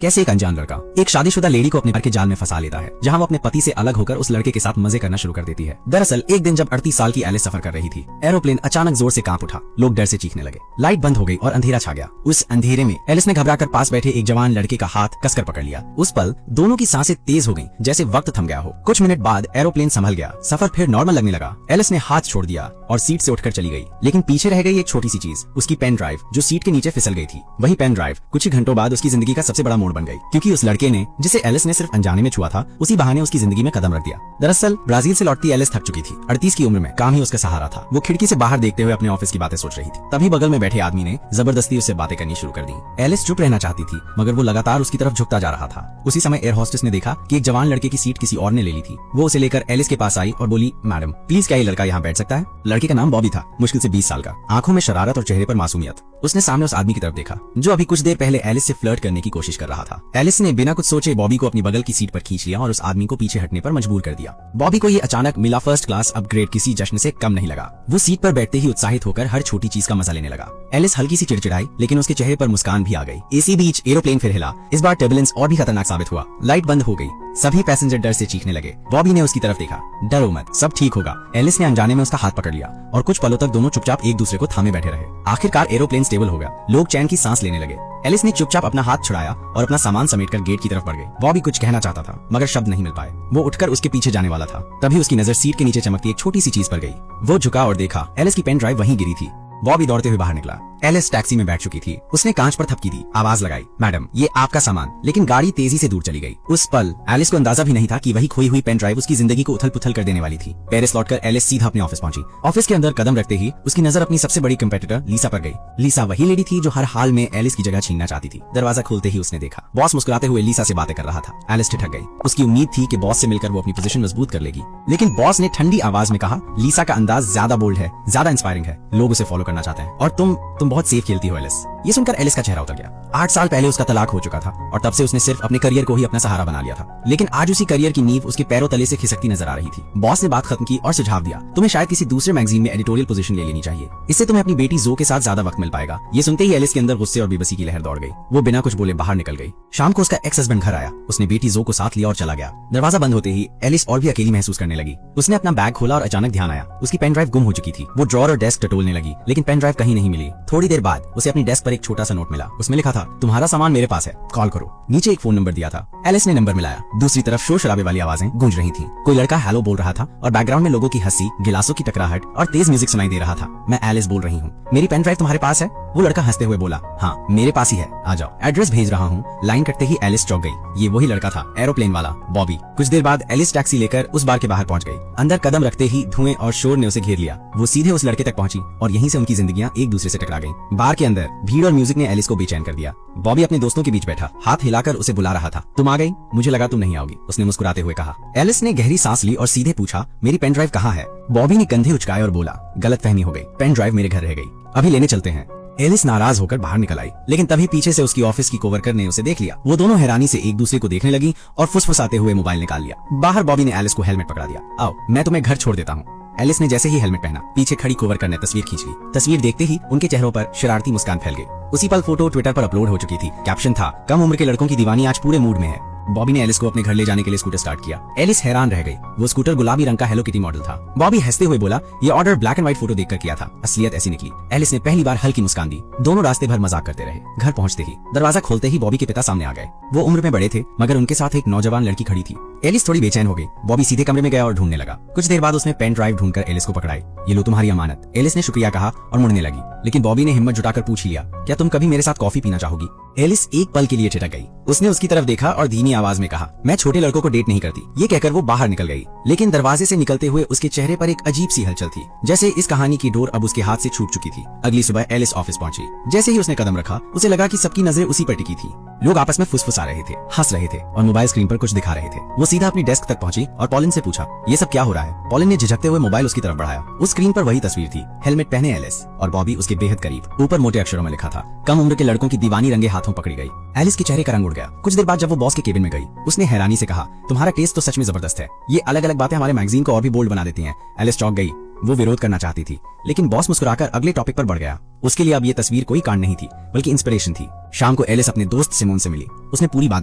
कैसे एक अनजान लड़का एक शादीशुदा लेडी को अपने घर के जाल में फंसा लेता है, जहां वो अपने पति से अलग होकर उस लड़के के साथ मजे करना शुरू कर देती है। दरअसल एक दिन जब 38 साल की एलिस सफर कर रही थी, एरोप्लेन अचानक जोर से कांप उठा। लोग डर से चीखने लगे, लाइट बंद हो गई और अंधेरा छा गया। उस अंधेरे में एलिस ने घबराकर पास बैठे एक जवान लड़के का हाथ कसकर पकड़ लिया। उस पल दोनों की सांसें तेज हो गईं, जैसे वक्त थम गया हो। कुछ मिनट बाद एरोप्लेन संभल गया, सफर फिर नॉर्मल लगने लगा। एलिस ने हाथ छोड़ दिया और सीट से उठकर चली गई, लेकिन पीछे रह गई एक छोटी सी चीज, उसकी पेन ड्राइव जो सीट के नीचे फिसल गई थी। वही पेन ड्राइव कुछ ही घंटों बाद उसकी जिंदगी का सबसे बड़ा मोड़ बन गई, क्योंकि उस लड़के ने जिसे एलिस ने सिर्फ अनजाने में छुआ था, उसी बहाने उसकी जिंदगी में कदम रख दिया। दरअसल ब्राजील से लौटती एलिस थक चुकी थी। 38 की उम्र में काम ही उसका सहारा था। वो खिड़की से बाहर देखते हुए अपने ऑफिस की बातें सोच रही थी। तभी बगल में बैठे आदमी ने जबरदस्ती उससे बातें करनी शुरू कर दी। एलिस चुप रहना चाहती थी, मगर वो लगातार उसकी तरफ झुकता जा रहा था। उसी समय एयर होस्टेस ने देखा कि एक जवान लड़के की सीट किसी और ने ले ली थी। वो उसे लेकर एलिस के पास आई और बोली, मैडम प्लीज क्या ये लड़का यहाँ बैठ सकता है? लड़के का नाम बॉबी था, मुश्किल से 20 साल का, आंखों में शरारत और चेहरे पर मासूमियत। उसने सामने उस आदमी की तरफ देखा जो अभी कुछ देर पहले एलिस से फ्लर्ट करने की कोशिश कर रहा था। एलिस ने बिना कुछ सोचे बॉबी को अपनी बगल की सीट पर खींच लिया और उस आदमी को पीछे हटने पर मजबूर कर दिया। बॉबी को ये अचानक मिला फर्स्ट क्लास अपग्रेड किसी जश्न से कम नहीं लगा। वो सीट पर बैठते ही उत्साहित होकर हर छोटी चीज का मजा लेने लगा। एलिस हल्की सी चिड़चिड़ाई, लेकिन उसके चेहरे पर मुस्कान भी आ गई। इसी बीच एरोप्लेन फिर हिला। इस बार टर्बुलेंस और भी खतरनाक साबित हुआ। लाइट बंद हो गई, सभी पैसेंजर डर से चीखने लगे। बॉबी ने उसकी तरफ देखा, डरो मत, सब ठीक होगा। एलिस ने अनजाने में उसका हाथ पकड़ लिया और कुछ पलों तक दोनों चुपचाप एक दूसरे को थामे बैठे रहे। आखिरकार एरोप्लेन स्टेबल हो गया, लोग चैन की सांस लेने लगे। एलिस ने चुपचाप अपना हाथ छुड़ाया और अपना सामान समेटकर गेट की तरफ बढ़ गई। बॉबी कुछ कहना चाहता था, मगर शब्द नहीं मिल पाए। वो उठकर उसके पीछे जाने वाला था, तभी उसकी नजर सीट के नीचे चमकती एक छोटी सी चीज पर गई। वो झुका और देखा, एलिस की पेन ड्राइव वहीं गिरी थी। बॉबी दौड़ते हुए बाहर निकला। एलिस टैक्सी में बैठ चुकी थी। उसने कांच पर थपकी दी, आवाज लगाई, मैडम ये आपका सामान। लेकिन गाड़ी तेजी से दूर चली गई। उस पल एलिस को अंदाजा भी नहीं था कि वही खोई हुई पेन ड्राइव उसकी जिंदगी को उथल पुथल कर देने वाली थी। पेरिस लौटकर एलिस सीधा अपने ऑफिस पहुंची। ऑफिस के अंदर कदम रखते ही उसकी नजर अपनी सबसे बड़ी कंपेटिटर लीसा पर गई। लीसा वही लेडी थी जो हर हाल में एलिस की जगह छीनना चाहती थी। दरवाजा खोलते ही उसने देखा बॉस मुस्कुराते हुए लीसा से बातें कर रहा था। एलिस ठिठक गई। उसकी उम्मीद थी कि बॉस से मिलकर वो अपनी पोजीशन मजबूत कर लेगी, लेकिन बॉस ने ठंडी आवाज में कहा, लीसा का अंदाज ज्यादा बोल्ड है, ज्यादा इंस्पायरिंग है, लोग उसे फॉलो करना चाहते हैं और तुम बहुत सेफ खेलती हो एलिस। ये सुनकर एलिस का चेहरा उतर गया। 8 साल पहले उसका तलाक हो चुका था और तब से उसने सिर्फ अपने करियर को ही अपना सहारा बना लिया था। लेकिन आज उसी करियर की नींव उसके पैरों तले से खिसकती नजर आ रही थी। बॉस ने बात खत्म की और सुझाव दिया, तुम्हें शायद किसी दूसरे मैगजीन में एडिटोरियल पोजीशन ले लेनी चाहिए, इससे तुम्हें अपनी बेटी जो के साथ ज्यादा वक्त मिल पाएगा। ये सुनते ही एलिस के अंदर गुस्से और बेबसी की लहर दौड़ गई। वो बिना कुछ बोले बाहर निकल गई। शाम को उसका एक्स हस्बैंड घर आया। उसने बेटी जो को साथ लिया और चला गया। दरवाजा बंद होते ही एलिस और भी अकेली महसूस करने लगी। उसने अपना बैग खोला और अचानक ध्यान आया, उसकी पेन ड्राइव गुम हो चुकी थी। वो ड्रॉअर और डेस्क टटोलने लगी, लेकिन पेन ड्राइव कहीं नहीं मिली। थोड़ी देर बाद उसे अपनी डेस्क पर एक छोटा सा नोट मिला। उसमें लिखा था, तुम्हारा सामान मेरे पास है, कॉल करो। नीचे एक फोन नंबर दिया था। एलिस ने नंबर मिलाया। दूसरी तरफ शोर शराबे वाली आवाजें गूंज रही थीं। कोई लड़का हेलो बोल रहा था और बैकग्राउंड में लोगों की हंसी, गिलासों की टकराहट और तेज म्यूजिक सुनाई दे रहा था। मैं एलिस बोल रही हूँ, मेरी पेन ड्राइव तुम्हारे पास है? वो लड़का हंसते हुए बोला, हाँ मेरे पास ही है, आ जाओ, एड्रेस भेज रहा हूँ। लाइन कटते ही एलिस चौंक गई। ये वही लड़का था, एरोप्लेन वाला बॉबी। कुछ देर बाद एलिस टैक्सी लेकर उस बार के बाहर पहुंच गई। अंदर कदम रखते ही धुएं और शोर ने उसे घेर लिया। वो सीधे उस लड़के तक पहुंची और यहीं से उनकी जिंदगियां एक दूसरे से टकरा गईं। बार के अंदर भीड़ और म्यूजिक ने एलिस को बेचैन कर दिया। बॉबी अपने दोस्तों के बीच बैठा, हाथ हिलाकर उसे बुला रहा था। तुम आ गई? मुझे लगा तुम नहीं आओगी, उसने मुस्कुराते हुए कहा। एलिस ने गहरी सांस ली और सीधे पूछा, मेरी पेन ड्राइव कहाँ है? बॉबी ने कंधे उचकाए और बोला, गलतफहमी हो गई, पेन ड्राइव मेरे घर रह गई, अभी लेने चलते हैं। एलिस नाराज होकर बाहर निकल आई, लेकिन तभी पीछे से उसकी ऑफिस की कोवर्कर ने उसे देख लिया। वो दोनों हैरानी से एक दूसरे को देखने लगी और फुसफुसाते हुए मोबाइल निकाल लिया। बाहर बॉबी ने एलिस को हेलमेट पकड़ा दिया। आओ मैं तुम्हें घर छोड़ देता हूँ। एलिस ने जैसे ही हेलमेट पहना, पीछे खड़ी कोवर्कर ने तस्वीर खींच ली। तस्वीर देखते ही उनके चेहरों पर शरारती मुस्कान फैल गई। उसी पल फोटो ट्विटर पर अपलोड हो चुकी थी। कैप्शन था, कम उम्र के लड़कों की दीवानी आज पूरे मूड में है। बॉबी ने एलिस को अपने घर ले जाने के लिए स्कूटर स्टार्ट किया। एलिस हैरान रह गई। वो स्कूटर गुलाबी रंग का हेलो किटी मॉडल था। बॉबी हंसते हुए बोला, ये order black and white photo देखकर किया था, असलियत ऐसी निकली। एलिस ने पहली बार हल्की मुस्कान दी। दोनों रास्ते भर मजाक करते रहे। घर पहुंचते ही दरवाजा खोलते ही बॉबी के पिता सामने आ गए। वो उम्र में बड़े थे, मगर उनके साथ एक नौजवान लड़की खड़ी थी। एलिस थोड़ी बेचैन हो गई। बॉबी सीधे कमरे में गया और ढूंढने लगा। कुछ देर बाद उसने पेन ड्राइव ढूंढकर एलिस को पकड़ाई। ये लो तुम्हारी अमानत। एलिस ने शुक्रिया कहा और मुड़ने लगी, लेकिन बॉबी ने हिम्मत जुटाकर पूछ लिया, क्या तुम कभी मेरे साथ कॉफी पीना चाहोगी? एलिस एक पल के लिए ठिठक गई। उसने उसकी तरफ देखा और धीमी आवाज में कहा, मैं छोटे लड़कों को डेट नहीं करती। ये कहकर वो बाहर निकल गई, लेकिन दरवाजे से निकलते हुए उसके चेहरे पर एक अजीब सी हलचल थी, जैसे इस कहानी की डोर अब उसके हाथ से छूट चुकी थी। अगली सुबह एलिस ऑफिस पहुंची। जैसे ही उसने कदम रखा, उसे लगा कि सबकी नजरें उसी पर टिकी थी। लोग आपस में फुसफुसा रहे थे, हंस रहे थे और मोबाइल स्क्रीन पर कुछ दिखा रहे थे। वो सीधा अपनी डेस्क तक पहुंची और पॉलिन से पूछा, ये सब क्या हो रहा है? पॉलिन ने झिझकते हुए मोबाइल उसकी तरफ बढ़ाया। उस स्क्रीन पर वही तस्वीर थी, हेलमेट पहने एलिस और बॉबी उसके बेहद करीब। ऊपर मोटे अक्षरों में लिखा था, कम उम्र के लड़कों की दीवानी रंगे हाथों पकड़ी गई। एलिस के चेहरे का रंग उड़ गया। कुछ देर बाद जब वो बॉस के केबिन में गई, उसने हैरानी से कहा, तुम्हारा टेस्ट तो सच में जबरदस्त है। ये अलग अलग बातें हमारे मैगजीन को और भी बोल्ड बना देती हैं। एलिस चौंक गई। वो विरोध करना चाहती थी, लेकिन बॉस मुस्कुराकर अगले टॉपिक पर बढ़ गया। उसके लिए अब ये तस्वीर कोई कांड नहीं थी, बल्कि इंस्पिरेशन थी। शाम को एलिस अपने दोस्त सिमोन से मिली। उसने पूरी बात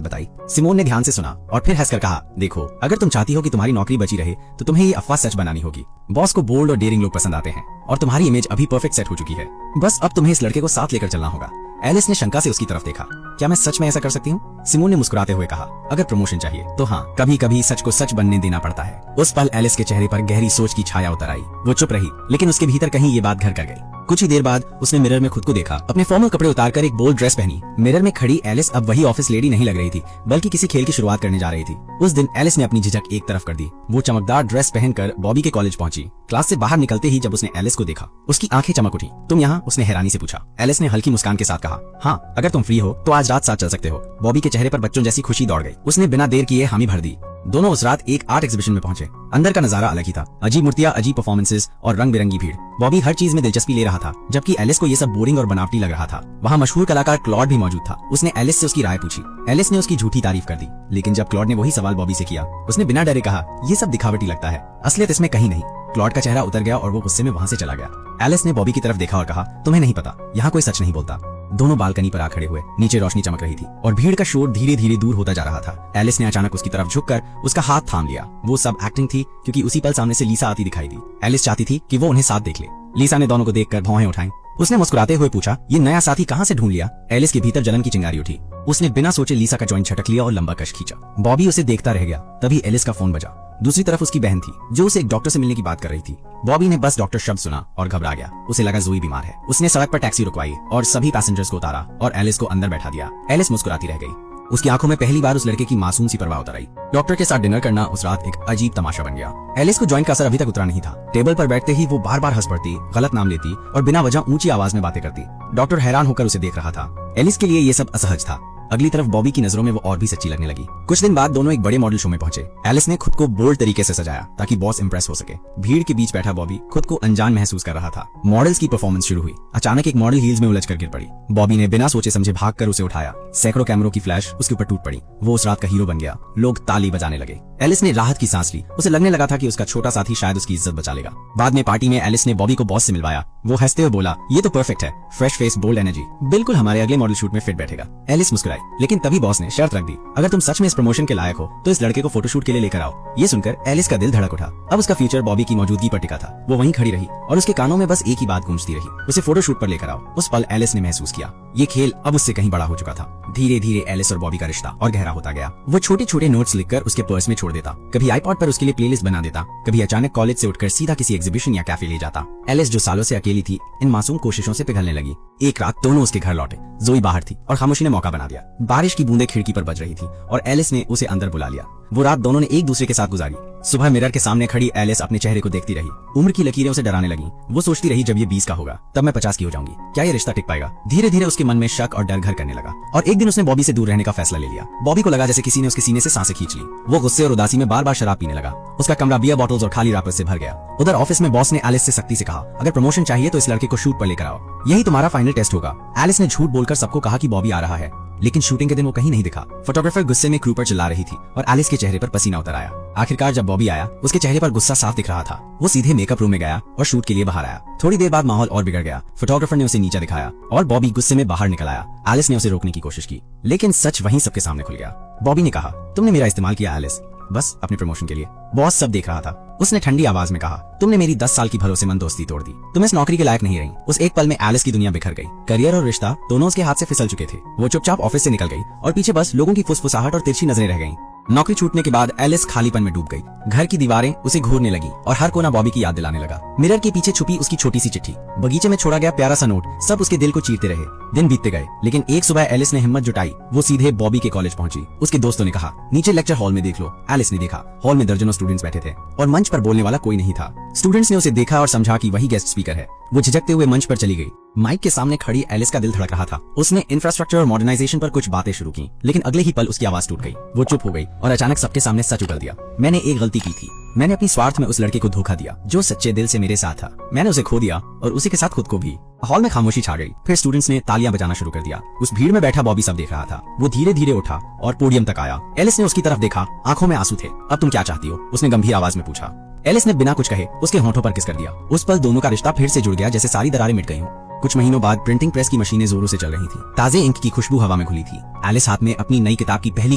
बताई। सिमोन ने ध्यान से सुना और फिर हंसकर कहा, देखो, अगर तुम चाहती हो कि तुम्हारी नौकरी बची रहे तो तुम्हें ये अफवाह सच बनानी होगी। बॉस को बोल्ड और डेयरिंग लोग पसंद आते हैं और तुम्हारी इमेज अभी परफेक्ट सेट हो चुकी है। बस अब तुम्हें इस लड़के को साथ लेकर चलना होगा। एलिस ने शंका से उसकी तरफ देखा। क्या मैं सच में ऐसा कर सकती हूँ? सिमोन ने मुस्कुराते हुए कहा, अगर प्रमोशन चाहिए तो हाँ, कभी कभी सच को सच बनने देना पड़ता है। उस पल एलिस के चेहरे पर गहरी सोच की छाया उतर आई। वो चुप रही, लेकिन उसके भीतर कहीं ये बात घर कर गई। कुछ ही देर बाद उसने मिरर में खुद को देखा। अपने फॉर्मल कपड़े उतारकर एक बोल्ड ड्रेस पहनी। मिरर में खड़ी एलिस अब वही ऑफिस लेडी नहीं लग रही थी, बल्कि किसी खेल की शुरुआत करने जा रही थी। उस दिन एलिस ने अपनी झिझक एक तरफ कर दी। वो चमकदार ड्रेस पहनकर बॉबी के कॉलेज पहुंची। क्लास से बाहर निकलते ही जब उसने एलिस को देखा, उसकी आंखें चमक उठी। तुम यहाँ? उसने हैरानी से पूछा। एलिस ने हल्की मुस्कान के साथ कहा, हाँ, अगर तुम फ्री हो तो आज रात साथ चल सकते हो। बॉबी के चेहरे पर बच्चों जैसी खुशी दौड़ गई। उसने बिना देर किए हामी भर दी। दोनों उस रात एक आर्ट एग्जीबिशन में पहुंचे। अंदर का नजारा अलग ही था। अजीब मूर्तियां, अजीब परफॉर्मेंसेस और रंग बिरंगी भीड़। बॉबी हर चीज में दिलचस्पी ले रहा था, जबकि एलिस को ये सब बोरिंग और बनावटी लग रहा था। वहाँ मशहूर कलाकार क्लॉड भी मौजूद था। उसने एलिस से उसकी राय पूछी। एलिस ने उसकी झूठी तारीफ कर दी, लेकिन जब क्लॉड ने वही सवाल बॉबी से किया, उसने बिना डरे कहा, ये सब दिखावटी लगता है, असलियत इसमें कहीं नहीं। क्लॉड का चेहरा उतर गया और वो गुस्से में वहाँ से चला गया। एलिस ने बॉबी की तरफ देखा और कहा, तुम्हें नहीं पता, यहाँ कोई सच नहीं बोलता। दोनों बालकनी पर आ खड़े हुए। नीचे रोशनी चमक रही थी और भीड़ का शोर धीरे धीरे दूर होता जा रहा था। एलिस ने अचानक उसकी तरफ झुककर उसका हाथ थाम लिया। वो सब एक्टिंग थी, क्योंकि उसी पल सामने से लीसा आती दिखाई दी। एलिस चाहती थी कि वो उन्हें साथ देख ले। लीसा ने दोनों को देखकर भौहें उठाई। उसने मुस्कुराते हुए पूछा, ये नया साथी कहाँ से ढूंढ लिया? एलिस के भीतर जलन की चिंगारी उठी। उसने बिना सोचे लीसा का जॉइंट झटक लिया और लंबा कश खींचा। बॉबी उसे देखता रह गया। तभी एलिस का फोन बजा। दूसरी तरफ उसकी बहन थी, जो उसे एक डॉक्टर से मिलने की बात कर रही थी। बॉबी ने बस डॉक्टर शब्द सुना और घबरा गया। उसे लगा जोई बीमार है। उसने सड़क पर टैक्सी रुकवाई और सभी पैसेंजर्स को उतारा और एलिस को अंदर बैठा दिया। एलिस मुस्कुराती रह गई। उसकी आंखों में पहली बार उस लड़के की मासूम सी परवाह उतर आई। डॉक्टर के साथ डिनर करना उस रात एक अजीब तमाशा बन गया। एलिस को जॉइंट का असर अभी तक उतरा नहीं था। टेबल पर बैठते ही वो बार बार हंस पड़ती, गलत नाम लेती और बिना वजह ऊंची आवाज में बातें करती। डॉक्टर हैरान होकर उसे देख रहा था। एलिस के लिए ये सब असहज था। अगली तरफ बॉबी की नजरों में वो और भी सच्ची लगने लगी। कुछ दिन बाद दोनों एक बड़े मॉडल शो में पहुंचे। एलिस ने खुद को बोल्ड तरीके से सजाया ताकि बॉस इंप्रेस हो सके। भीड़ के बीच बैठा बॉबी खुद को अनजान महसूस कर रहा था। मॉडल्स की परफॉर्मेंस शुरू हुई। अचानक एक मॉडल हील्स में उलझकर गिर पड़ी। बॉबी ने बिना सोचे समझे भागकर उसे उठाया। सैकड़ों कैमरों की फ्लैश उसके ऊपर टूट पड़ी। वो उस रात का हीरो बन गया। लोग ताली बजाने लगे। एलिस ने राहत की सांस ली। उसे लगने लगा था कि उसका छोटा साथी शायद उसकी इज्जत बचा लेगा। बाद में पार्टी में एलिस ने बॉबी को बॉस से मिलवाया। वो हंसते हुए बोला, ये तो परफेक्ट है, फ्रेश फेस, बोल्ड एनर्जी, बिल्कुल हमारे अगले मॉडल शूट में फिट बैठेगा। एलिस मुस्कुराई, लेकिन तभी बॉस ने शर्त रख दी, अगर तुम सच में इस प्रमोशन के लायक हो तो इस लड़के को फोटोशूट के लिए लेकर आओ। ये सुनकर एलिस का दिल धड़क उठा। अब उसका फ्यूचर बॉबी की मौजूदगी पर टिका था। वो वहीं खड़ी रही और उसके कानों में बस एक ही बात गूंजती रही, उसे फोटोशूट पर लेकर आओ। उस पल एलिस ने महसूस किया, ये खेल अब उससे कहीं बड़ा हो चुका था। धीरे धीरे एलिस और बॉबी का रिश्ता और गहरा होता गया। वो छोटे छोटे नोट्स लिखकर उसके पर्स में छोड़ देता, कभी आईपॉड पर उसके लिए प्लेलिस्ट बना देता, कभी अचानक कॉलेज से उठकर सीधा किसी एग्जीबिशन या कैफे ले जाता। एलिस जो सालों से अकेली थी, इन मासूम कोशिशों से पिघलने लगी। एक रात दोनों उसके घर लौटे। जोई बाहर थी और खामोशी ने मौका बना दिया। बारिश की बूंदें खिड़की पर बज रही थी और एलिस ने उसे अंदर बुला लिया। वो रात दोनों ने एक दूसरे के साथ गुजारी। सुबह मिरर के सामने खड़ी एलिस अपने चेहरे को देखती रही। उम्र की लकीरें उसे डराने लगी। वो सोचती रही, जब ये 20 का होगा तब मैं 50 की हो जाऊंगी, क्या ये रिश्ता टिक पाएगा? धीरे धीरे उसके मन में शक और डर घर करने लगा और एक दिन उसने बॉबी से दूर रहने का फैसला ले लिया। बॉबी को लगा जैसे किसी ने उसके सीने से सांसें खींच ली। वो गुस्से और उदासी में बार बार शराब पीने लगा। उसका कमरा बियर बॉटल्स और खाली रैपर्स से भर गया। उधर ऑफिस में बॉस ने एलिस से सख्ती से कहा, अगर प्रमोशन चाहिए तो इस लड़के को शूट पर लेकर आओ, यही तुम्हारा फाइनल टेस्ट होगा। एलिस ने झूठ बोलकर सबको कहा कि बॉबी आ रहा है, लेकिन शूटिंग के दिन वो कहीं नहीं दिखा। फोटोग्राफर गुस्से में क्रू पर चिल्ला रही थी और एलिस के चेहरे पर पसीना उतर आया। आखिरकार जब बॉबी आया, उसके चेहरे पर गुस्सा साफ दिख रहा था। वो सीधे मेकअप रूम में गया और शूट के लिए बाहर आया। थोड़ी देर बाद माहौल और बिगड़ गया। फोटोग्राफर ने उसे नीचे दिखाया और बॉबी गुस्से में बाहर निकल आया। एलिस ने उसे रोकने की कोशिश की, लेकिन सच वहीं सबके सामने खुल गया। बॉबी ने कहा, तुमने मेरा इस्तेमाल किया एलिस, बस अपने प्रमोशन के लिए। बॉस सब देख रहा था। उसने ठंडी आवाज में कहा, तुमने मेरी 10 साल की भरोसेमंद दोस्ती तोड़ दी। तुम इस नौकरी के लायक नहीं रही। उस एक पल में एलिस की दुनिया बिखर गई। करियर और रिश्ता दोनों उसके हाथ से फिसल चुके थे। वो चुपचाप ऑफिस से निकल गई और पीछे बस लोगों की फुसफुसाहट और तिरछी नजरें रह गईं। नौकरी छूटने के बाद एलिस खालीपन में डूब गई। घर की दीवारें उसे घूरने लगी और हर कोना बॉबी की याद दिलाने लगा। मिरर के पीछे छुपी उसकी छोटी सी चिट्ठी, बगीचे में छोड़ा गया प्यारा सा नोट, सब उसके दिल को चीरते रहे। दिन बीतते गए, लेकिन एक सुबह एलिस ने हिम्मत जुटाई। वो सीधे बॉबी के कॉलेज पहुंची। उसके दोस्तों ने कहा, नीचे लेक्चर हॉल में देख लो। एलिस ने देखा, हॉल में दर्जनों स्टूडेंट्स बैठे थे और मंच पर बोलने वाला कोई नहीं था। स्टूडेंट्स ने उसे देखा और समझा कि वही गेस्ट स्पीकर है। वो झिझकते हुए मंच पर चली गई। माइक के सामने खड़ी एलिस का दिल धड़क रहा था। उसने इंफ्रास्ट्रक्चर और मॉडर्नाइजेशन पर कुछ बातें शुरू की, लेकिन अगले ही पल उसकी आवाज टूट गई। वो चुप हो गई और अचानक सबके सामने सच उगल दिया। मैंने एक गलती की थी। मैंने अपनी स्वार्थ में उस लड़के को धोखा दिया जो सच्चे दिल से मेरे साथ था। मैंने उसे खो दिया और उसी के साथ खुद को भी। हॉल में खामोशी छा गई। फिर स्टूडेंट्स ने तालियां बजाना शुरू कर दिया। उस भीड़ में बैठा बॉबी सब देख रहा था। वो धीरे धीरे उठा और पोडियम तक आया। एलिस ने उसकी तरफ देखा, आंखों में आंसू थे। अब तुम क्या चाहती हो? उसने गंभीर आवाज में पूछा। एलिस ने बिना कुछ कहे उसके होठों पर किस कर दिया। उस पल दोनों का रिश्ता फिर से जुड़ गया, जैसे सारी दरारें मिट गई हों। कुछ महीनों बाद प्रिंटिंग प्रेस की मशीनें जोरों से चल रही थी। ताजे इंक की खुशबू हवा में घुली थी। एलिस हाथ में अपनी नई किताब की पहली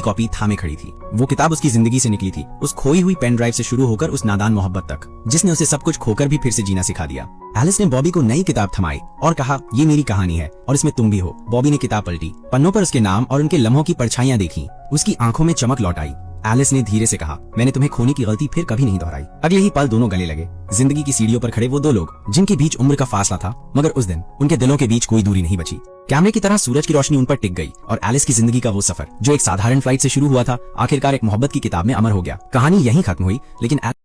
कॉपी थामे खड़ी थी। वो किताब उसकी जिंदगी से निकली थी, उस खोई हुई पेन ड्राइव से शुरू होकर उस नादान मोहब्बत तक जिसने उसे सब कुछ खोकर भी फिर से जीना सिखा दिया। एलिस ने बॉबी को नई किताब थमाई और कहा, ये मेरी कहानी है और इसमें तुम भी हो। बॉबी ने किताब पलटी, पन्नों पर उसके नाम और उनके लम्हों की परछाइयां देखी। उसकी आंखों में चमक लौट आई। एलिस ने धीरे से कहा, मैंने तुम्हें खोने की गलती फिर कभी नहीं दोहराई। अगले ही पल दोनों गले लगे। जिंदगी की सीढ़ियों पर खड़े वो दो लोग जिनके बीच उम्र का फासला था, मगर उस दिन उनके दिलों के बीच कोई दूरी नहीं बची। कैमरे की तरह सूरज की रोशनी उन पर टिक गई और एलिस की जिंदगी का वो सफर जो एक साधारण फ्लाइट से शुरू हुआ था, आखिरकार एक मोहब्बत की किताब में अमर हो गया। कहानी यहीं खत्म हुई, लेकिन